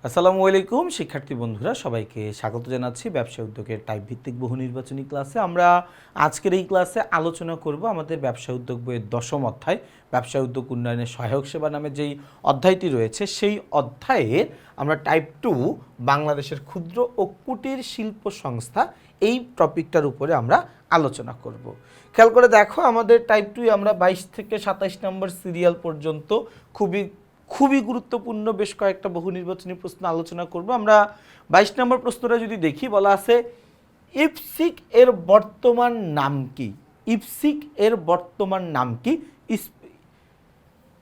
আসসালামু আলাইকুম শিক্ষার্থী বন্ধুরা, সবাইকে স্বাগত জানাচ্ছি ব্যবসা উদ্যোগের টাইপ ভিত্তিক বহু নির্বাচনী ক্লাসে। আমরা আজকের এই ক্লাসে আলোচনা করব আমাদের ব্যবসা উদ্যোগ বইয়ের 10ম অধ্যায় ব্যবসা উদ্যোগ উন্নয়নের সহায়ক সেবা নামে যেই অধ্যায়টি রয়েছে সেই অধ্যায়ে আমরা টাইপ 2 বাংলাদেশের ক্ষুদ্র ও কুটির শিল্প সংস্থা এই টপিকটার উপরে আমরা আলোচনা করব। খেয়াল করে দেখো, আমাদের টাইপ 2 আমরা 22 থেকে 27 নম্বর সিরিয়াল পর্যন্ত খুবই গুরুত্বপূর্ণ বেশ কয়েকটা বহু নির্বাচনী প্রশ্ন আলোচনা করব। আমরা 22 নম্বর প্রশ্নটা যদি দেখি, বলা আছে ইপসিক এর বর্তমান নাম কি? ইপসিক এর বর্তমান নাম কি?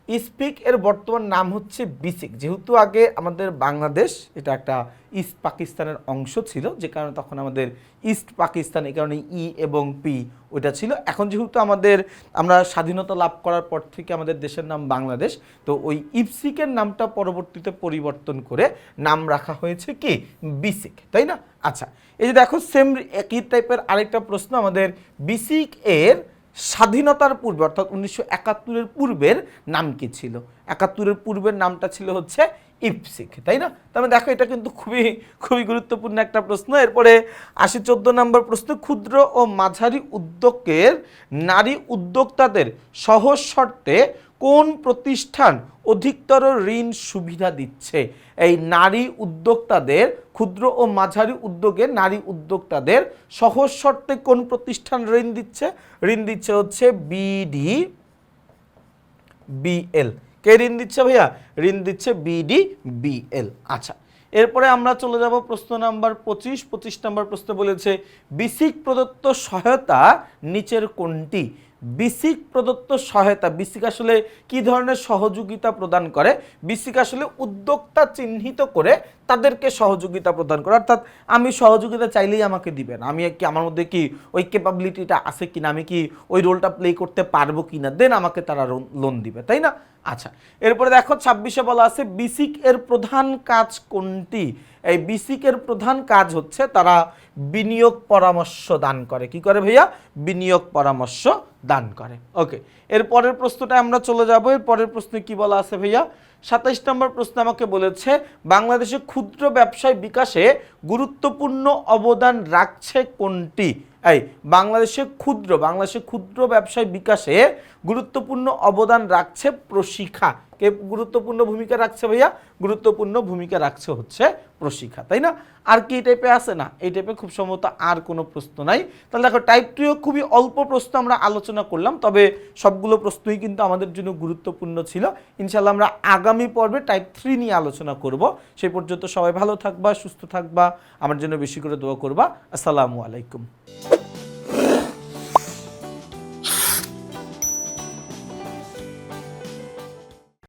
ইস্পিক এর বর্তমান নাম হচ্ছে বিসিক। যেহেতু আগে আমাদের বাংলাদেশ এটা একটা ইস্ট পাকিস্তানের অংশ ছিল, যে কারণে তখন আমাদের ইস্ট পাকিস্তান, এই কারণে ই এবং পি ওইটা ছিল। এখন যেহেতু আমরা স্বাধীনতা লাভ করার পর থেকে আমাদের দেশের নাম বাংলাদেশ, তো ওই ইপসিকের নামটা পরবর্তীতে পরিবর্তন করে নাম রাখা হয়েছে কি? বিসিক, তাই না? আচ্ছা, এই যে দেখো, সেম একই টাইপের আরেকটা প্রশ্ন, আমাদের বিসিক এর স্বাধীনতার পূর্বে অর্থাৎ 1971-এর পূর্বের নাম কি ছিল? 71-এর পূর্বের নামটা ছিল হচ্ছে ইপসিক, তাই না? তাহলে দেখো, এটা কিন্তু খুবই গুরুত্বপূর্ণ একটা প্রশ্ন। এরপরে 14 নম্বর প্রশ্ন, ক্ষুদ্র ও মাঝারি উদ্যোগের নারী উদ্যোক্তাদের সহজ শর্তে কোন প্রতিষ্ঠান অধিকতর ঋণ সুবিধা দিচ্ছে? এই নারী উদ্যোক্তাদের, ক্ষুদ্র ও মাঝারি উদ্যোগে নারী উদ্যোক্তাদের সহজ শর্তে কোন প্রতিষ্ঠান ঋণ দিচ্ছে? ঋণ দিচ্ছে হচ্ছে বিডিবিএল। কে ঋণ দিচ্ছে ভাইয়া? ঋণ দিচ্ছে বিডিবিএল। আচ্ছা, এরপরে আমরা চলে যাব প্রশ্ন নাম্বার 25 নম্বর প্রশ্ন বলেছে বিসিক প্রদত্ত সহায়তা নিচের কোনটি? বিসিক প্রদত্ত সহায়তা, বিসিক আসলে কি ধরনের সহযোগিতা প্রদান করে? বিসিক আসলে উদ্যোক্তা চিহ্নিত করে তাদেরকে সহযোগিতা প্রদান করে, অর্থাৎ আমি সহযোগিতা চাইলেই আমাকে দিবেন, আমি কি আমার মধ্যে কি ওই ক্যাপাবিলিটিটা আছে কিনা, আমি কি ওই রোলটা প্লে করতে পারবো কিনা, দেন আমাকে তারা লোন দিবে, তাই না? আচ্ছা, এরপরে দেখো 26-এ বলা আছে বিসিক এর প্রধান কাজ কোনটি? এই বিসিক এর প্রধান কাজ হচ্ছে তারা বিনিয়োগ পরামর্শ দান করে। কি করে ভাইয়া? বিনিয়োগ পরামর্শ দান করে। ওকে, এর পরের প্রশ্নটা আমরা চলে যাব। এর পরের প্রশ্নে কি বলা আছে ভাইয়া? 27 নম্বর প্রশ্ন আমাকে বলেছে বাংলাদেশে ক্ষুদ্র ব্যবসায় বিকাশে গুরুত্বপূর্ণ অবদান রাখছে কোনটি? এই বাংলাদেশে ক্ষুদ্র ব্যবসায় বিকাশে গুরুত্বপূর্ণ অবদান রাখছে প্রশিক্ষা। কে গুরুত্বপূর্ণ ভূমিকা রাখছে ভাইয়া? গুরুত্বপূর্ণ ভূমিকা রাখছে হচ্ছে প্রশিক্ষা, তাই না? আর কি এই টাইপে আছে না? এই টাইপে খুব সম্ভবত আর কোনো প্রশ্ন নাই। তাহলে দেখো, টাইপ 2 খুবই অল্প প্রশ্ন আমরা আলোচনা করলাম, তবে সবগুলো প্রশ্নই কিন্তু আমাদের জন্য গুরুত্বপূর্ণ ছিল। ইনশাআল্লাহ আমরা আগামী পর্বে টাইপ 3 নিয়ে আলোচনা করব। সেই পর্যন্ত সবাই ভালো থাকবা, সুস্থ থাকবা, আমার জন্য বেশি করে দোয়া করবা। আসসালামু আলাইকুম।